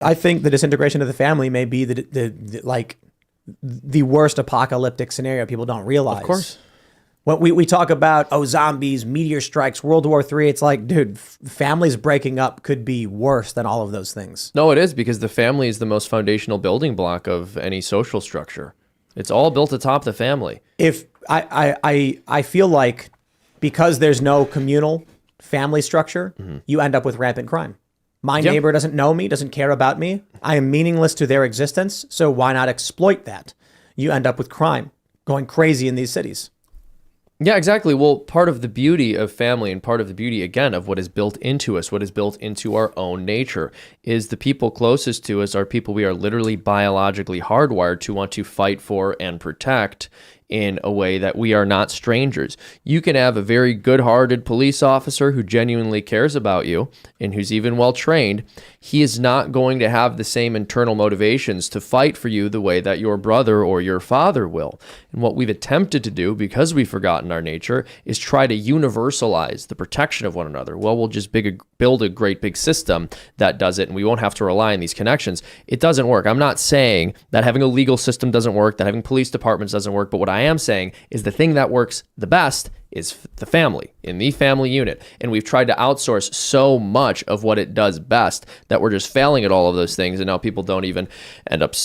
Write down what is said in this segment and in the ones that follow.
I think the disintegration of the family may be the worst apocalyptic scenario people don't realize. Of course. When we talk about, zombies, meteor strikes, World War III, it's like, dude, families breaking up could be worse than all of those things. No, it is, because the family is the most foundational building block of any social structure. It's all built atop the family. If I feel like because there's no communal family structure, you end up with rampant crime. My neighbor doesn't know me, doesn't care about me. I am meaningless to their existence. So why not exploit that? You end up with crime going crazy in these cities. Yeah, exactly. Well, part of the beauty of family and part of the beauty, again, of what is built into us, what is built into our own nature, is the people closest to us are people we are literally biologically hardwired to want to fight for and protect in a way that we are not strangers. You can have a very good-hearted police officer who genuinely cares about you and who's even well-trained. He is not going to have the same internal motivations to fight for you the way that your brother or your father will. And what we've attempted to do, because we've forgotten our nature, is try to universalize the protection of one another. Well, we'll just build a great big system that does it, and we won't have to rely on these connections. It doesn't work. I'm not saying that having a legal system doesn't work, that having police departments doesn't work, but what I am saying is the thing that works the best is the family, in the family unit. And we've tried to outsource so much of what it does best that we're just failing at all of those things. And now people don't even end up,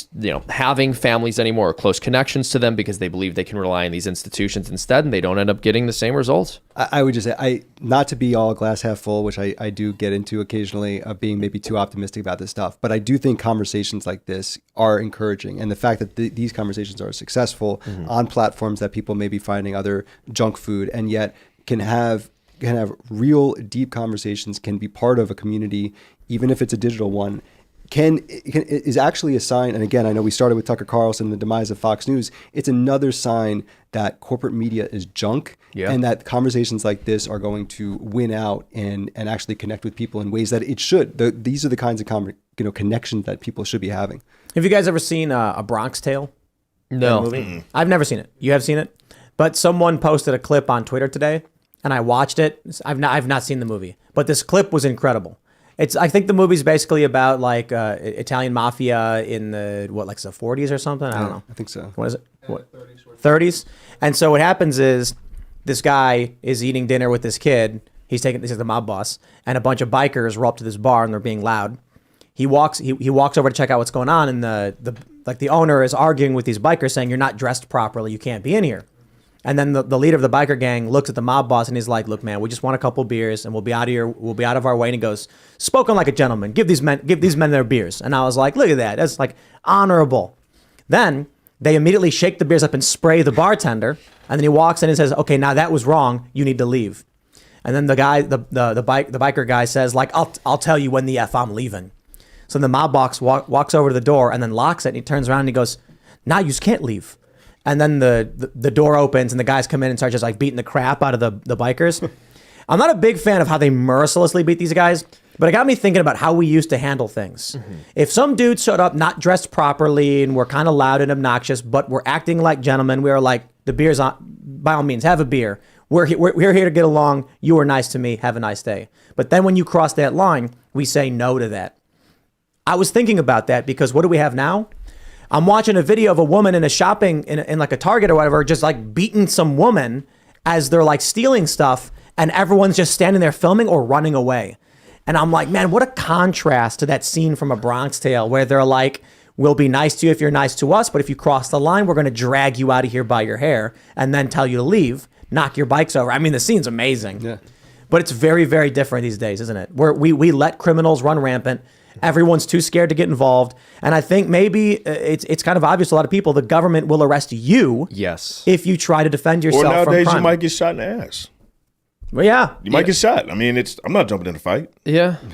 having families anymore, or close connections to them, because they believe they can rely on these institutions instead, and they don't end up getting the same results. I would just say, not to be all glass half full, which I do get into occasionally, of being maybe too optimistic about this stuff, but I do think conversations like this are encouraging. And the fact that these conversations are successful on platforms that people may be finding other junk food, and yet can have real deep conversations, can be part of a community, even if it's a digital one, is actually a sign. And again, I know we started with Tucker Carlson, the demise of Fox News. It's another sign that corporate media is junk, and that conversations like this are going to win out and actually connect with people in ways that it should. These are the kinds of connections that people should be having. Have you guys ever seen A Bronx Tale? No. Movie? I've never seen it. You have seen it? But someone posted a clip on Twitter today, and I watched it. I've not seen the movie, but this clip was incredible. I think the movie's basically about like Italian mafia in the 40s or something. I don't know. I think so. What is it? 30s. And so what happens is this guy is eating dinner with this kid. This is the mob boss, and a bunch of bikers roll up to this bar and they're being loud. He walks over to check out what's going on, and the owner is arguing with these bikers, saying, "You're not dressed properly. You can't be in here." And then the leader of the biker gang looks at the mob boss and he's like, "Look, man, we just want a couple beers and we'll be out of here. We'll be out of our way." And he goes, "Spoken like a gentleman. Give these men their beers." And I was like, look at that. That's like honorable. Then they immediately shake the beers up and spray the bartender. And then he walks in and says, "Okay, now that was wrong. You need to leave." And then the guy, the biker guy says, like, I'll tell you when the F I'm leaving." So the mob boss walks over to the door and then locks it. And he turns around and he goes, "Now you can't leave." And then the door opens and the guys come in and start just like beating the crap out of the bikers. I'm not a big fan of how they mercilessly beat these guys, but it got me thinking about how we used to handle things. If some dude showed up not dressed properly and we're kind of loud and obnoxious, but we're acting like gentlemen, we were like, "The beer's on, by all means, have a beer. We're here to get along. You were nice to me. Have a nice day." But then when you cross that line, we say no to that. I was thinking about that because what do we have now? I'm watching a video of a woman in a shopping in like a Target or whatever, just like beating some woman as they're like stealing stuff, and everyone's just standing there filming or running away. And I'm like, man, what a contrast to that scene from A Bronx Tale where they're like, "We'll be nice to you if you're nice to us, but if you cross the line, we're going to drag you out of here by your hair and then tell you to leave, knock your bikes over." I mean, the scene's amazing. Yeah. But it's very, very different these days, isn't it? We let criminals run rampant. Everyone's too scared to get involved. And I think maybe it's kind of obvious to a lot of people, the government will arrest you if you try to defend yourself from crime. Or nowadays you might get shot in the ass. Well, yeah. You might get shot. I mean, I'm not jumping in a fight. Yeah.